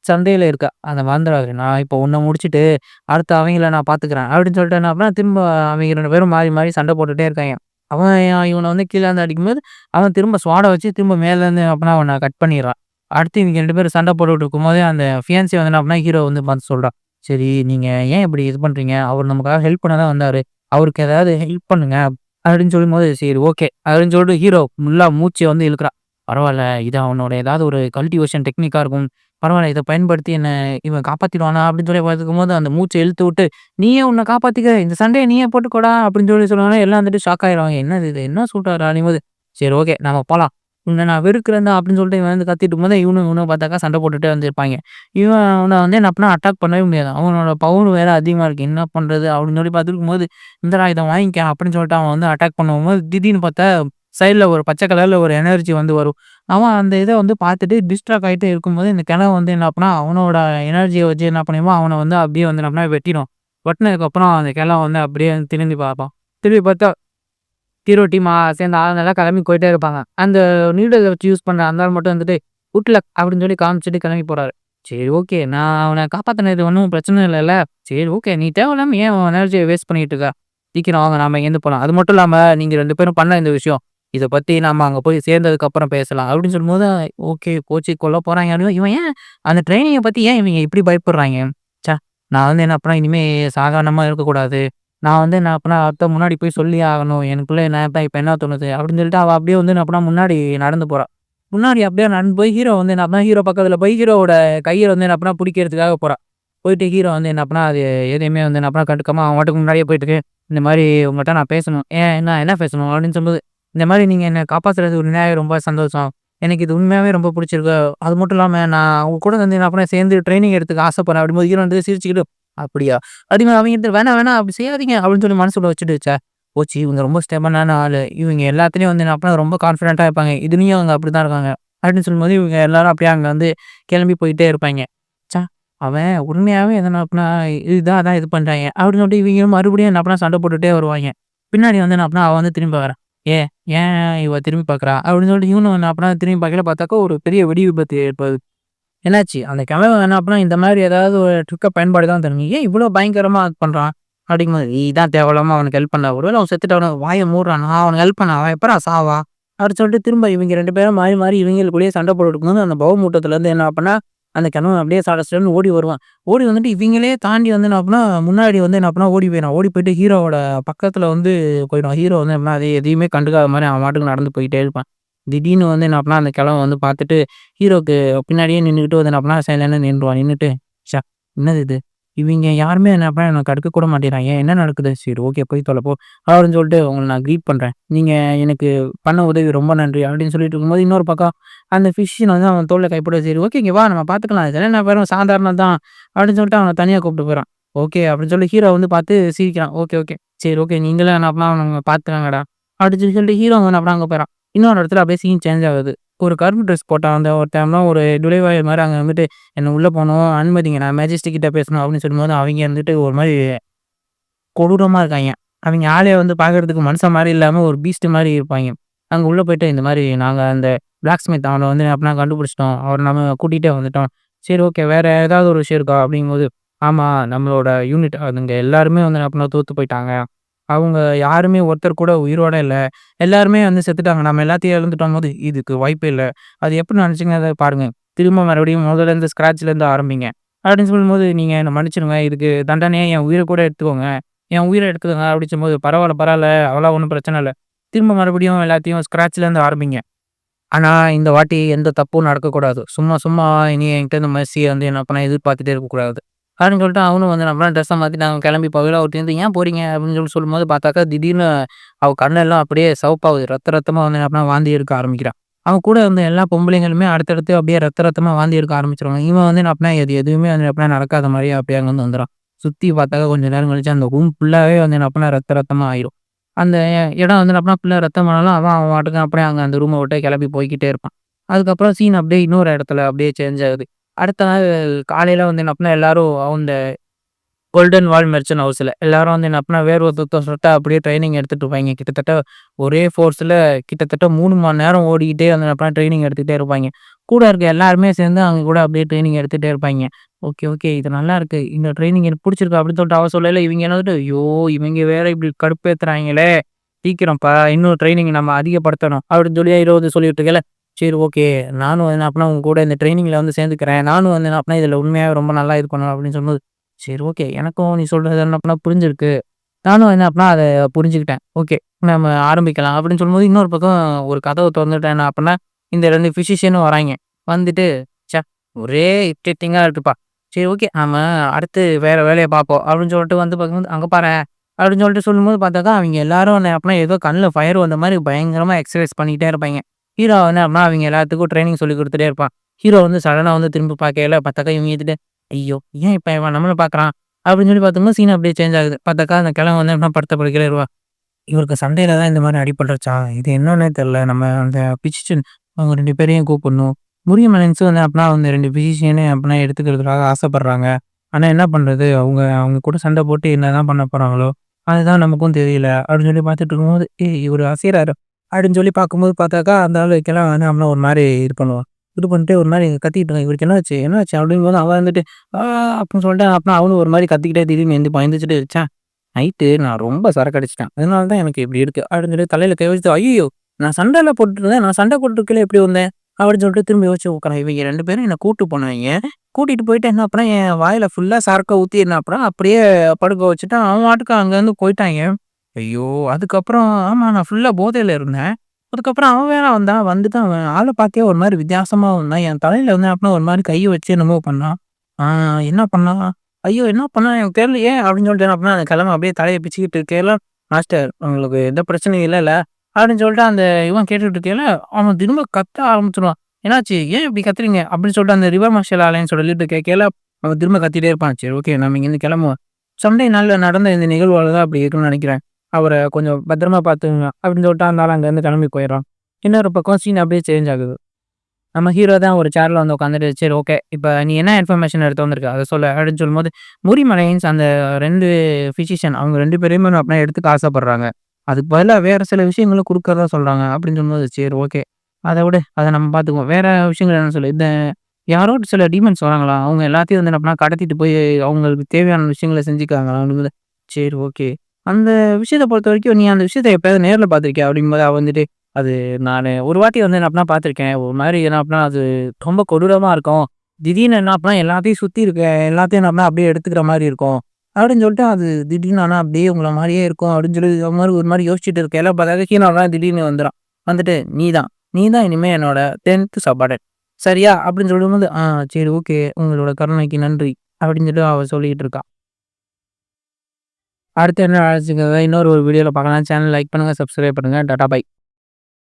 சண்டையில இருக்க. அத மறந்துறாத. நான் இப்போ உன்ன முடிச்சுட்டு, அடுத்து அவங்கள நான் பார்த்துக்கிறேன்" அப்படின்னு சொல்லிட்டு என்ன பண்ணான், திரும்ப அவங்க 2 பேரும் மாறி மாறி சண்டை போட்டுட்டே இருக்காய்ங்க. அவன் இவன வந்து கீழ இருந்து அடிக்கும்போது, அவன் திரும்ப ஸ்வாட வச்சு திரும்ப மேலேருந்து அப்பன்னா அவன கட் பண்ணிர்றான். அடுத்து இவங்க 2 பேரும் சண்டை போட்டுட்டு இருக்கும்போதே, அந்த ஃபியான்சி வந்து என்ன பண்ணா, ஹீரோ வந்து பார்த்து சொல்றா. "சரி நீங்க ஏன் இப்படி இது பண்றீங்க? அவரு நமக்காக ஹெல்ப் பண்ண தான் வந்தாரு. அவருக்கு ஏதாவது ஹெல்ப் பண்ணுங்க." அப்படின்னு சொல்லும்போது, "சரி ஓகே." அப்படின்னு சொல்லிட்டு ஹீரோ ஃபுல்லா மூச்ச வந்து இழுக்குறான். "பரவால்ல. இது அவனோட ஏதாவது ஒரு கல்டிவேஷன் டெக்னிக்கா இருக்கும். பரவால்ல. இத பயன்படுத்தி என்ன இவன் காப்பாத்திடுவானா?" அப்படின்னு சொல்லி பார்த்துக்கும்போது, அந்த மூச்ச இழுத்து விட்டு, "நீயே உன்ன காப்பாத்திக்க. இந்த சண்டைய நீயே போட்டுக்கோடா" அப்படின்னு சொல்லி சொன்னோனே, எல்லாம் வந்துட்டு ஷாக் ஆயிருவாங்க. "என்னது இது? என்ன சொல்றாரு?" அப்படிங்கும்போது, "சரி ஓகே. நம்ம போலாம். உன்ன நான் வெறுக்கிறேன்டா" அப்படின்னு சொல்லிட்டு இவன் வந்து கத்திட்டு இருக்கும்போது, இவனும் பார்த்தாக்கா சண்டை போட்டுட்டே வந்து இருப்பாய்ங்க. இவன் அவன வந்து என்ன பண்ணா அட்டாக் பண்ணவே முடியாது. அவனோட பவர் வேற அதிகமா இருக்கு. என்ன பண்றது? அப்படின்னு சொல்லி பார்த்துட்டு இருக்கும்போது, "இந்தடா இத வாங்கிக்க" அப்படின்னு சொல்லிட்டு அவன் வந்து அட்டாக் பண்ணும்போது, திடீர்னு பார்த்தா சைடுல ஒரு பச்சை கலர்ல ஒரு எனர்ஜி வந்து வரும். அவன் அந்த இத வந்து பார்த்துட்டு டிஸ்ட்ராக்ட் ஆயிட்டே இருக்கும்போது, இந்த கிழவன் வந்து என்ன பண்ணான், அவனோட எனர்ஜிய வச்சு என்ன பண்ணிருவான், அவன வந்து அப்படியே வந்து என்ன பண்ணா வெட்டிடும். வெட்டுனதுக்கப்புறம் அந்த கிழவன் வந்து அப்படியே திரும்பி பார்ப்பான். திரும்பி பார்த்தா ஹீரோ டீம் சேர்ந்த ஆளுங்கலாம் கிளம்பி போயிட்டே இருப்பாங்க. அந்த நீடில வச்சு யூஸ் பண்ற அந்த ஆள் மட்டும் வந்துட்டு, குட் லக் அப்படின்னு சொல்லி காமிச்சுட்டு கிளம்பி போறாரு. சரி ஓகே. நான் அவன காப்பாத்துனது ஒண்ணும் பிரச்சனை இல்லல்ல. சரி ஓகே. நீ தேவையில்லாம ஏன் உன் எனர்ஜிய வேஸ்ட் பண்ணிட்டு இருக்க? சீக்கிரம் வாங்க நாம இங்கேருந்து போலாம். அது மட்டும் இல்லாம நீங்க 2 பேரும் பண்ண இந்த விஷயம். இத பத்தி நாம அங்க போய் சேர்ந்ததுக்கு அப்புறம் பேசலாம். அப்படின்னு சொல்லும்போது, ஓகே கோச்சு கொல்ல போறாய்ங்க. அப்படின்னு இவன் ஏன் அந்த ட்ரெய்னிங்க பத்தி ஏன் இவங்க இப்படி பயப்படுறாய்ங்க? ச்சே! நான் வந்து என்ன பண்ணேன், இனிமே சாதாரணமா இருக்கக்கூடாது. நான் வந்து என்ன அப்பன்னா அத்த முன்னாடி போய் சொல்லியே ஆகணும். எனக்குள்ள நான் இப்ப என்ன தோணுது அப்படின்னு சொல்லிட்டு அவ அப்படியே வந்து என்ன பண்ணா முன்னாடி நடந்து போறா. முன்னாடி அப்படியே நடந்து போய் ஹீரோ வந்து என்ன பண்ணா, ஹீரோ பக்கத்துல போய் ஹீரோவோட கைய வந்து என்ன பண்ணா புடிக்கிறதுக்காக போறா. போயிட்டு ஹீரோ வந்து என்ன பண்ணா, அது எதையுமே வந்து என்ன பண்ணா கண்டுக்காம அவன் பாட்டுக்கு முன்னாடியே போயிட்டு, இந்த மாரி உங்கள்ட்ட நான் பேசணும். ஏன் என்ன பேசணும்? அப்படின்னு சொல்லும்போது, இந்த மாரி நீங்க என்ன காப்பாத்துறது உண்மையாவே ரொம்ப சந்தோஷம். எனக்கு இது உண்மையாவே ரொம்ப புடிச்சிருக்கு. அது மட்டும் இல்லாம நான் உங்க கூட வந்து என்ன பண்ண சேர்ந்து ட்ரெய்னிங் எடுத்துக்க ஆசைப்படுறேன். அப்படிங்கும்போது ஹீரோ வந்து சிரிச்சுக்கிட்டு, அப்படியா? அப்படிங்க அவங்க எடுத்து வேணாம், வேணாம் அப்படி செய்யாதீங்க அப்படின்னு சொல்லி மனசுக்குள்ள வச்சுட்டு போச்சு. இவங்க ரொம்ப ஸ்டெபனான ஆளு. இவங்க எல்லாத்துலயும் வந்து என்ன பண்ணா ரொம்ப கான்ஃபிடென்ட்டா இருப்பாங்க. இதுலயும் அவங்க அப்படித்தான் இருக்காங்க. அப்படின்னு சொல்லும்போது இவங்க எல்லாரும் அப்படியே அங்க வந்து கிளம்பி போயிட்டே இருப்பாய்ங்க. ச்ச! அவன் உண்மையாவே எதனா அப்பனா இதுதான் அதான் இது பண்றாய்ங்க. அப்படின்னு சொல்லிட்டு இவங்களும் மறுபடியும் என்ன பண்ணா சண்டை போட்டுட்டே வருவாய்ங்க. பின்னாடி வந்து என்ன பண்ணா அவ வந்து திரும்பி பார்க்குறான். ஏன் ஏன் இவ திரும்பி பார்க்குறா? அப்படின்னு சொல்லிட்டு இவனும் என்ன பண்ணா திரும்பி பார்க்கையில பார்த்தாக்கா ஒரு பெரிய வெடி விபத்து ஏற்படுது. என்னாச்சு? அந்த கிழவன் என்ன பண்ணான், இந்த மாரி ஏதாவது ஒரு ட்ரிக்க பயன்பாடு தான் தெரியும். ஏன் இவ்ளோ பயங்கரமா இது பண்றான்? அப்படிங்கும்போது, நீ தான் தேவையில்லாம அவனுக்கு ஹெல்ப் பண்ண. ஒருவேள அவன் செத்துட்டானா, வாய மூடுறா. நான் அவனுக்கு ஹெல்ப் பண்ணேன். அவன் எப்பட்றா சாவா? அப்படின்னு சொல்லிட்டு திரும்ப இவங்க 2 பேரும் மாறி, மாறி இவங்களுக்குள்ளேயே சண்டை போட்டுட்டு இருக்கும்போது, அந்த பவமூட்டத்துலருந்து என்ன பண்ணா, அந்த கிழவன் அப்படியே சட சடன்னு ஓடி வருவான். ஓடி வந்துட்டு இவங்களே தாண்டி வந்து என்ன பண்ணா, முன்னாடி வந்து என்ன பண்ணா ஓடி போயிறான். ஓடி போயிட்டு ஹீரோவோட பக்கத்துல வந்து போயிடும். ஹீரோ வந்து என்ன அது எதையுமே கண்டுக்காத மாரி அவன் பாட்டுக்கு நடந்து போயிட்டே இருப்பான். திடீர்னு வந்து என்ன பண்ணா, அந்த கிழவன் வந்து பார்த்துட்டு ஹீரோக்கு பின்னாடியே நின்னுகிட்டு வந்து என்ன பண்ணா, சைலன்ட்டா நின்றுவான். நின்னுட்டு, ச்ச! என்னது இது? இவைங்க யாருமே என்ன அப்ப எனக்கு கண்டுக்க கூட மாட்டேங்கிறாங்க. என்ன நடக்குது? சரி ஓகே போய் தொல போ. அப்படின்னு சொல்லிட்டு உங்கள நான் கிரீட் பண்றேன். நீங்க எனக்கு பண்ண உதவி ரொம்ப நன்றி அப்படின்னு சொல்லிட்டு இருக்கும்போது, இன்னொரு பக்கம் அந்த ஃபிஷியன் வந்து அவன் தோள்ல கை போட்டு, "சரி ஓகே இங்க வா நம்ம பார்த்துக்கலாம். இதெல்லாம் என்ன வெறும் சாதாரணம் தான்." அப்படின்னு சொல்லிட்டு அவன தனியா கூப்பிட்டு போறான். ஓகே அப்படின்னு சொல்லி ஹீரோ வந்து பார்த்து சிரிக்கிறான். Okay, okay. சரி ஓகே நீங்களும் என்ன அப்பனா அவனுங்க பார்த்துக்கங்கடா. அப்படின்னு சொல்லிட்டு ஹீரோ வந்து அப்புறம் அங்க போயிறான். இன்னொரு இடத்துல அப்படியே சீன் சேஞ்ச் ஆகுது. ஒரு கருப்பு ட்ரெஸ் போட்டான் அந்த ஒருத்தன்லாம் ஒரு நுழைவாயில் மாரி அங்க வந்துட்டு, "என்ன உள்ள போணும். அனுமதிங்க. நான் மேஜிஸ்ட்ரேட் கிட்ட பேசணும்." அப்படின்னு சொல்லும்போது, அவைங்க வந்துட்டு ஒரு மாரி கொடூரமா இருக்காய்ங்க. அவைங்க ஆளே வந்து பார்க்கறதுக்கு மனுஷன் மாரி இல்லாம ஒரு பீஸ்ட் மாரி இருப்பாய்ங்க. அங்க உள்ள போயிட்டு இந்த மாரி நாங்க அந்த பிளாக் ஸ்மித் அவன வந்து அப்பனா கண்டுபிடிச்சுட்டோம். அவர நம்ம கூட்டிட்டே வந்துட்டோம். சரி ஓகே. வேற ஏதாவது ஒரு விஷயம் இருக்கா? அப்படிங்கும்போது, ஆமா நம்மளோட யூனிட் அதுங்க எல்லாருமே வந்து அப்பனா தோத்து போயிட்டாங்க. அவங்க யாருமே ஒருத்தர் கூட உயிரோட இல்ல. எல்லாருமே வந்து செத்துட்டாங்க. நம்ம எல்லாத்தையும் இழந்துட்டோம்போது, இதுக்கு வாய்ப்பே இல்ல. அது எப்படி நடந்துச்சுங்க அத பாருங்க. திரும்ப மறுபடியும் முதல்லருந்து ஸ்க்ராட்ச்லேருந்து ஆரம்பிங்க. அப்படின்னு சொல்லும்போது, நீங்க என்ன மன்னிச்சுருங்க. இதுக்கு தண்டனையா என் உயிர கூட எடுத்துக்கோங்க. என் உயிர எடுத்துக்கங்க அப்படின்னு சொல்லும்போது, பரவால்ல, பரவால்ல. அதெல்லாம் ஒண்ணும் பிரச்சனை இல்ல. திரும்ப மறுபடியும் எல்லாத்தையும் ஸ்க்ராட்ச்லேருந்து ஆரம்பிங்க. ஆனா, இந்த வாட்டி எந்த தப்பும் நடக்கக்கூடாது. சும்மா, சும்மா இனி என்கிட்ட இந்த மெர்சிய வந்து என்ன பண்ண எதிர்பார்த்துட்டே இருக்கக்கூடாது. அப்படின்னு சொல்லிட்டு அவனும் வந்து நம்மலாம் ட்ரெஸ்ஸ மாத்திட்டு நாங்க கிளம்பி போகயில ஒருத்தி வந்து, "ஏன் போறீங்க?" அப்படின்னு சொல்லி சொல்லும்போது பார்த்தாக்கா, திடீர்னு அவ கண்ணெல்லாம் அப்படியே சிவப்பாகுது. ரத்த ரத்தமா வந்து என்ன பண்ணா வாந்தி எடுக்க ஆரம்பிக்கிறா. அவன் கூட இருந்த எல்லா பொம்பளைங்களுமே அடுத்தடுத்து அப்படியே ரத்த ரத்தமா வாந்தி எடுக்க ஆரம்பிச்சுருவாங்க. இவன் வந்து என்ன பண்ணா, எதுவுமே வந்து என்ன பண்ணா நடக்காத மாரியே அப்படியே அங்கருந்து வந்துறான். சுத்தி பார்த்தாக்கா கொஞ்ச நேரம் கழிச்சு அந்த ரூம் ஃபுல்லாவே வந்து என்ன பண்ணா ரத்த ரத்தமா ஆயிரும். அந்த இடம் வந்து அப்பனா ஃபுல்லா ரத்தமானாலும், அவன் பாட்டுக்கு அப்படியே அங்க அந்த ரூம விட்டு கிளம்பி போய்க்கிட்டே இருப்பான். அதுக்கப்புறம் சீன் அப்படியே இன்னொரு இடத்துல அப்படியே சேஞ்ச் ஆகுது. அடுத்த நாள் காலையில வந்து என்ன பண்ணா எல்லாரும் அந்த கோல்டன் வால் மெர்ச்சன்ட் ஹவுஸ்ல எல்லாரும் வந்து என்ன பண்ணா வேர்வை சொட்ட அப்படியே ட்ரெய்னிங் எடுத்துட்டு இருப்பாய்ங்க. கிட்டத்தட்ட ஒரே ஃபோர்ஸ்ல கிட்டத்தட்ட 3 மணி நேரம் ஓடிக்கிட்டே வந்து என்ன பண்ணா ட்ரெய்னிங் எடுத்துக்கிட்டே இருப்பாய்ங்க. கூட இருக்க எல்லாருமே சேர்ந்து அவங்க கூட அப்படியே ட்ரெய்னிங் எடுத்துட்டே இருப்பாய்ங்க. Okay, okay. இது நல்லாருக்கு. இந்த ட்ரெய்னிங் எனக்கு புடிச்சிருக்கு அப்படின்னு சொல்லிட்டு அவ சொல்லயில இவங்க என்ன வந்துட்டு, ஐயோ! இவங்க வேற இப்படி கடுப்பேத்துறாய்ங்களே! சீக்கிரம்ப்பா இன்னும் ட்ரெய்னிங் நம்ம அதிகப்படுத்தணும். அப்படின்னு சொல்லி ஹீரோ வந்து சொல்லிட்டு இருக்கையில, சரி ஓகே. நானும் வந்து அப்பனா உங்க கூட இந்த ட்ரெய்னிங்ல வந்து சேர்ந்துக்கிறேன். நானும் வந்து அப்பனா இதுல உண்மையாவே ரொம்ப நல்லா இது பண்ணுவேன் அப்படின்னு சொல்லும்போது, சரி ஓகே. எனக்கும் நீ சொல்றது என்ன அப்பனா புரிஞ்சிருக்கு. நானும் என்ன அப்பனா அத புரிஞ்சுக்கிட்டேன். ஓகே. நம்ம ஆரம்பிக்கலாம் அப்படின்னு சொல்லும்போது, இன்னொரு பக்கம் ஒரு கதவ தொறந்துட்டு என்ன அப்பன்னா, இந்த 2 பிசிஷியனும் வராய்ங்க. வந்துட்டு, ச்சே! ஒரே இரிட்டேட்டிங்கா இருக்குப்பா. சரி ஓகே. நாம அடுத்து வேற வேலைய பார்ப்போம் அப்படின்னு சொல்லிட்டு வந்து பார்க்கும்போது, அங்க பாரேன் அப்படின்னு சொல்லிட்டு சொல்லும்போது பார்த்தாக்கா, அவிங்க எல்லாரும் என்ன அப்பன்னா ஏதோ கண்ல ஃபயர் வந்த மாரி பயங்கரமா எக்ஸர்சைஸ் பண்ணிக்கிட்டே இருப்பாய்ங்க. ஹீரோ வந்து அப்பன்னா அவிங்க எல்லாத்துக்கும் ட்ரெய்னிங் சொல்லிக் குடுத்துட்டே இருப்பான். ஹீரோ வந்து சடனா வந்து திரும்பி பார்க்கையில பார்த்தாக்கா, இவங்க இருந்துட்டு, ஐயோ! ஏன் இப்ப இவன் நம்மள பார்க்குறான்? அப்படின்னு சொல்லி பார்த்தோம்னா, சீன் அப்படியே சேஞ்ச் ஆகுது. பார்த்தாக்கா அந்த கிழவன் வந்து என்ன படுத்த படுக்கையில இவருக்கு சண்டையில தான் இந்த மாரி அடிபட்டுருச்சாம். இது என்னன்னே தெரியல. நம்ம அந்த பிசிஷியன் அவங்க 2 பேரையும் கூப்பிடணும். முறியும் அலைன்ஸும் வந்து அப்பனா அந்த 2 பிசிஷியனையும் அப்பனா எடுத்துக்கிறதுக்காக ஆசைப்படுறாங்க. ஆனா என்ன பண்றது? அவங்க அவங்க கூட சண்டை போட்டு என்னதான் பண்ண போறாங்களோ? அதுதான் நமக்கும் தெரியல. அப்படின்னு சொல்லி பார்த்துட்டு இருக்கும்போது, ஏய் இவரு அசைறாரு. அப்படின்னு சொல்லி பார்க்கும்போது பார்த்தாக்கா, அந்த ஆளு கிழவன் வந்து அவன ஒரு மாரி இது பண்ணுவான். இது பண்ணிட்டு ஒரு மாரி கத்திட்டு இருக்கான். இவருக்கு என்னாச்சு? என்னாச்சு? அப்படிங்கும்போது அவன் வந்துட்டு, ஆ அப்படின்னு சொல்லிட்டு அப்புறம் அவனும் ஒரு மாரி கத்திக்கிட்டே திடீர்னு எந்திரிப்பான். எந்திரிச்சுட்டு, ச்சே! நைட்டு நான் ரொம்ப சரக்கு அடிச்சுட்டேன். அதனால தான் எனக்கு இப்படி இருக்கு. அப்படின்னு சொல்லி தலையில கை வச்சுட்டு, "ஐய்யய்யோ! நான் சண்டைலாம் போட்டுருந்தேன். நான் சண்டை போட்டுருக்கையில எப்படி வந்தேன்?" அப்படின்னு சொல்லிட்டு திரும்பி யோசிச்சு உட்கார்றேன். இவங்க 2 பேரும் என்ன கூட்டு போனவைங்க. கூட்டிட்டு போயிட்டு என்ன அப்புறம் என் வாயில ஃபுல்லா சரக்க ஊத்தி என்ன அப்புறம் அப்படியே படுக்க வச்சுட்டு அவன் பாட்டுக்கு அங்கருந்து போயிட்டாய்ங்க. ஐயோ! அதுக்கப்புறம் ஆமா நான் ஃபுல்லா போதையில இருந்தேன். அதுக்கப்புறம் அவன் வேற வந்தான். வந்துட்டு அவன் ஆள பாக்கவே ஒரு மாரி வித்தியாசமா வந்தான். என் தலையில வந்து அப்புறம் ஒரு மாரி கைய வச்சு என்னமோ பண்ணான். ஆ என்ன பண்ணான்? ஐயோ! என்ன பண்ணான் எனக்கு தெரியலையே! அப்படின்னு சொல்லிட்டு என்ன பண்ணேன், அந்த கிழவன் அப்படியே தலைய பிச்சுக்கிட்டு இருக்கையில, மாஸ்டர் உங்களுக்கு எந்த பிரச்சனையும் இல்லல்ல? அப்படின்னு சொல்லிட்டு அந்த இவன் கேட்டுட்டு இருக்கையில, அவன் திரும்ப கத்த ஆரம்பிச்சுருவான். என்னாச்சு? ஏன் இப்படி கத்துறீங்க? அப்படின்னு சொல்லிட்டு அந்த ரிவர் மார்ஷல் அலையன்ஸோட லீடர் கேட்கையில, அவன் திரும்ப கத்திட்டே இருப்பான். சரி ஓகே நம்ம இங்கேருந்து கிளம்புவோம். சண்டே நாள்ல நடந்த இந்த நிகழ்வால தான் அப்படி இருக்குன்னு நெனைக்கிறேன். அவர கொஞ்சம் பத்திரமா பார்த்துக்கங்க அப்படின்னு சொல்லிட்டு அந்த ஆள் அங்கேருந்து கிளம்பி போயிடுறான். இன்னொரு பக்கம் சீன் அப்படியே சேஞ்ச் ஆகுது. நம்ம ஹீரோ தான் ஒரு சேர்ல வந்து உட்காந்துட்டு, "சரி ஓகே. இப்ப நீ என்ன இன்ஃபர்மேஷன் எடுத்து வந்திருக்க? அத சொல்லு." அப்படின்னு சொல்லும்போது, முரிமலைன்ஸ் அந்த 2 பிசிஷியன் அவங்க 2 பேரையுமே அப்படியே எடுத்துக்க ஆசைப்படுறாங்க. அதுக்கு பதிலா வேற சில விஷயங்கள குடுக்கறதா சொல்றாங்க. அப்படின்னு சொல்லும்போது, "சரி ஓகே. அத விடு. அத நம்ம பார்த்துக்குவோம். வேற விஷயங்கள் என்ன சொல்லு." யாரோ சில டீமன்ஸ் வராங்களாம். அவங்க எல்லாத்தையும் வந்து என்ன பண்ணா கடத்திட்டு போய் அவங்களுக்கு தேவையான விஷயங்கள செஞ்சுக்கிறாங்களாம். அப்படிங்கும்போது, "சரி ஓகே. அந்த விஷயத்த பொறுத்தவரைக்கும் நீ அந்த விஷயத்த எப்பயாவது நேர்ல பார்த்துருக்கியா?" அப்படிங்கும்போது அவ வந்துட்டு அது நானு ஒரு வாட்டி வந்து என்ன அப்பனா பார்த்துருக்கேன். ஒரு மாரி என்ன அப்பனா அது ரொம்ப கொடூரமா இருக்கும். திடீர்னு என்ன அப்பனா எல்லாத்தையும் சுத்தி இருக்க எல்லாத்தையும் என்ன அப்பனா அப்படியே எடுத்துக்கிற மாரி இருக்கும். அப்படின்னு சொல்லிட்டு அது திடீர்னு ஆனா அப்படியே உங்கள மாரியே இருக்கும் அப்படின்னு சொல்லி ஒரு மாரி யோசிச்சுட்டு இருக்கையில பார்த்தா ஹீரோலாம் திடீர்னு வந்துறான். வந்துட்டு நீ தான் இனிமே என்னோட 10த் சபார்டினேட். சரியா? அப்படின்னு சொல்லும்போது, சரி ஓகே. உங்களோட கருணைக்கு நன்றி. அப்படின்னு சொல்லிட்டு அவ சொல்லிட்டு இருக்கா. அடுத்து என்ன நடந்துச்சுங்கிறத இன்னொரு ஒரு வீடியோவில் பார்க்கலாம். சேனல் லைக் பண்ணுங்கள், சப்ஸ்கிரைப் பண்ணுங்கள். Tata bye.